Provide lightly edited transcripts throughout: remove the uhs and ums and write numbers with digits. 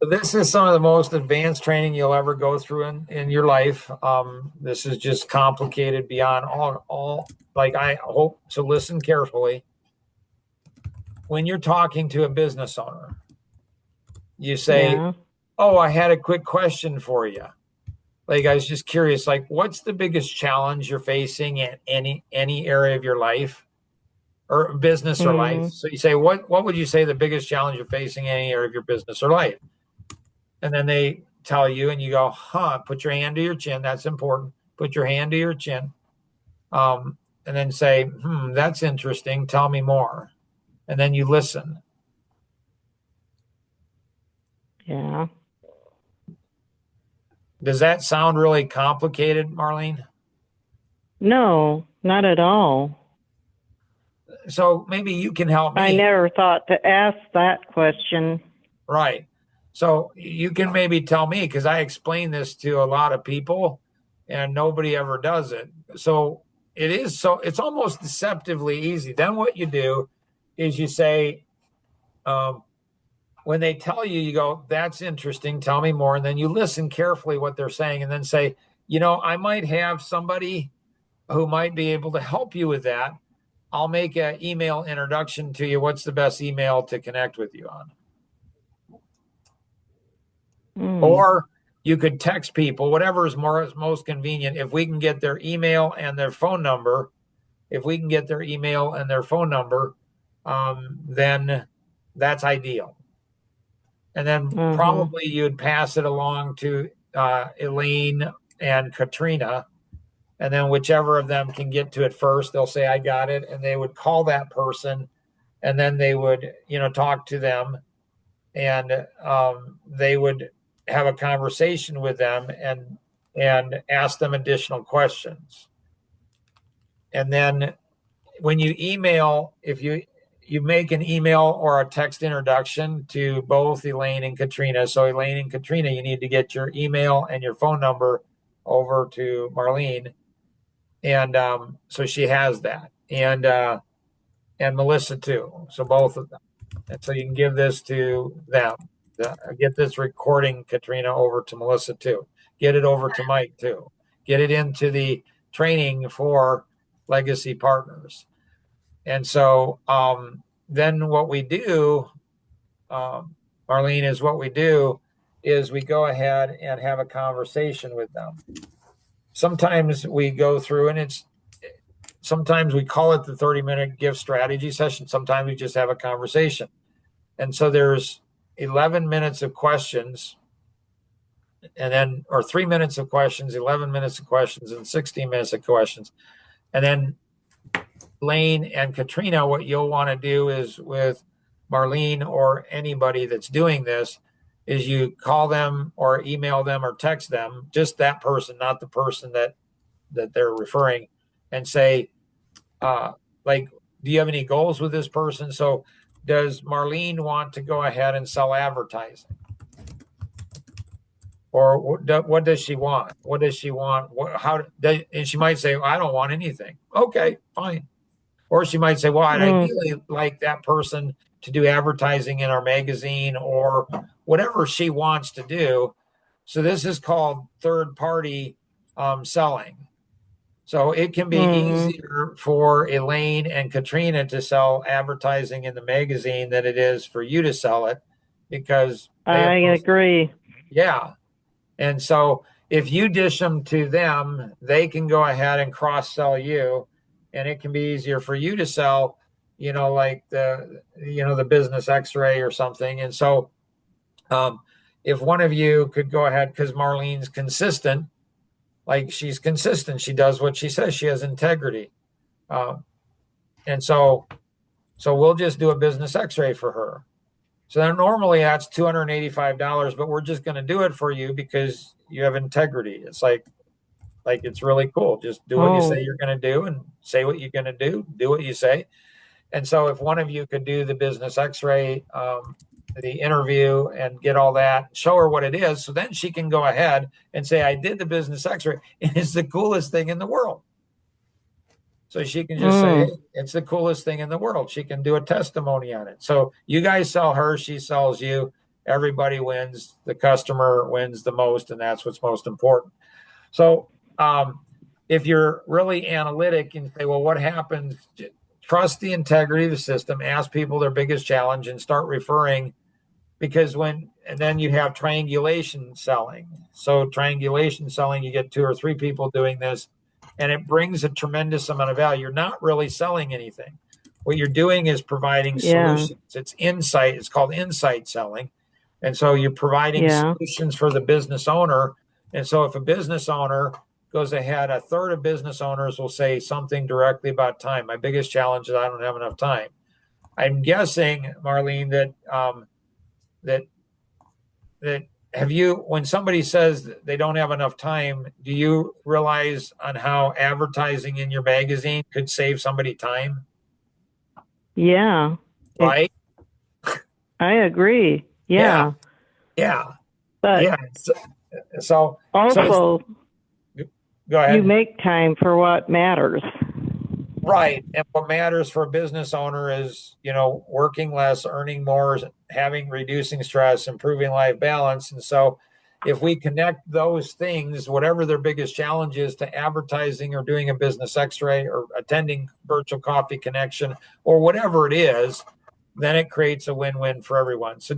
This is some of the most advanced training you'll ever go through in your life. This is just complicated beyond all like I hope so. Listen carefully. When you're talking to a business owner, you say, Yeah. "Oh, I had a quick question for you." Like I was just curious, like what's the biggest challenge you're facing in any area of your life or business or life? Mm. So you say, what would you say the biggest challenge you're facing in any area of your business or life? And then they tell you, and you go, "Huh?" Put your hand to your chin. That's important. Put your hand to your chin, and then say, That's interesting. Tell me more." And then you listen. Yeah. Does that sound really complicated, Marlene? No, not at all. So maybe you can help I me. never thought to ask that question. Right. So you can maybe tell me because I explain this to a lot of people and nobody ever does it. So it's almost deceptively easy. Then what you do is you say, when they tell you, you go, "That's interesting. Tell me more." And then you listen carefully what they're saying and then say, I might have somebody who might be able to help you with that. I'll make an email introduction to you. What's the best email to connect with you on? Mm. Or you could text people, whatever is most convenient. If we can get their email and their phone number, then that's ideal. And then Uh-huh. probably you'd pass it along to Elaine and Katrina. And then whichever of them can get to it first, they'll say, "I got it." And they would call that person and then they would, talk to them and they would have a conversation with them and ask them additional questions. And then when you email, if you make an email or a text introduction to both Elaine and Katrina. So Elaine and Katrina, you need to get your email and your phone number over to Marlene, and so she has that, and Melissa too. So both of them, and so you can give this to them. Get this recording, Katrina, over to Melissa too. Get it over to Mike too. Get it into the training for legacy partners. And so then what we do, Marlene, is what we do is we go ahead and have a conversation with them. Sometimes we go through and sometimes we call it the 30-minute gift strategy session. Sometimes we just have a conversation. And so there's 11 minutes of questions or 3 minutes of questions, 11 minutes of questions, and 16 minutes of questions. And then Lane and Katrina, what you'll want to do is with Marlene or anybody that's doing this is you call them or email them or text them, just that person, not the person that they're referring, and say, like, do you have any goals with this person? So does Marlene want to go ahead and sell advertising? Or what does she want? What does she want? And she might say, well, "I don't want anything." Okay, fine. Or she might say, "Well, I'd Mm. ideally like that person to do advertising in our magazine," or whatever she wants to do. So this is called third party selling. So it can be Mm. easier for Elaine and Katrina to sell advertising in the magazine than it is for you to sell it because they I have most, agree. yeah. And so if you dish them to them, they can go ahead and cross sell you, and it can be easier for you to sell, like the business X-ray or something. And so, if one of you could go ahead, because Marlene's consistent, like she's consistent, she does what she says, she has integrity, and so we'll just do a business X-ray for her. So then normally that's $285, but we're just going to do it for you because you have integrity. It's like it's really cool. Just do what you say Oh. you're going to do and say what you're going to do what you say. And so if one of you could do the business X-ray, the interview, and get all that, show her what it is, so then she can go ahead and say, "I did the business X-ray, and it's the coolest thing in the world." So she can just say, Mm. "Hey, it's the coolest thing in the world." She can do a testimony on it. So you guys sell her, she sells you, everybody wins. The customer wins the most, and that's what's most important. So if you're really analytic and say, well, what happens? Trust the integrity of the system, ask people their biggest challenge, and start referring, because and then you have triangulation selling. So triangulation selling, you get 2 or 3 people doing this, and it brings a tremendous amount of value. You're not really selling anything. What you're doing is providing solutions. It's insight. It's called insight selling. And so you're providing solutions for the business owner. And so if a business owner goes ahead, a third of business owners will say something directly about time. My biggest challenge is I don't have enough time. I'm guessing, Marlene, that have you, when somebody says they don't have enough time, do you realize on how advertising in your magazine could save somebody time? Yeah. Right? I agree. Yeah. But yeah. So also, go ahead. you make time for what matters. Right. And what matters for a business owner is, working less, earning more, reducing stress, improving life balance. And so if we connect those things, whatever their biggest challenge is, to advertising or doing a business x-ray or attending virtual coffee connection or whatever it is, then it creates a win-win for everyone. So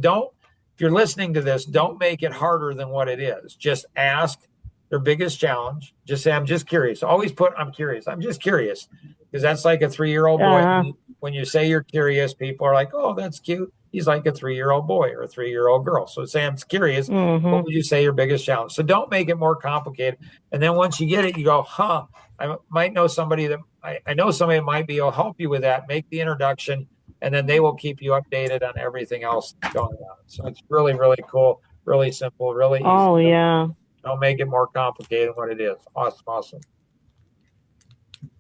if you're listening to this, don't make it harder than what it is. Just ask their biggest challenge. Just say, I'm just curious. Always put, I'm curious. I'm just curious. Because that's like a 3-year-old boy. When you say you're curious, people are like, oh, that's cute. He's like a 3-year-old boy or a 3-year-old girl. So say, I'm curious. What would you say your biggest challenge? So don't make it more complicated. And then once you get it, you go, I might know somebody that I know somebody that might be able to help you with that. Make the introduction, and then they will keep you updated on everything else that's going on. So it's really, really cool, really simple, really easy. Oh, yeah. Don't make it more complicated than what it is. Awesome.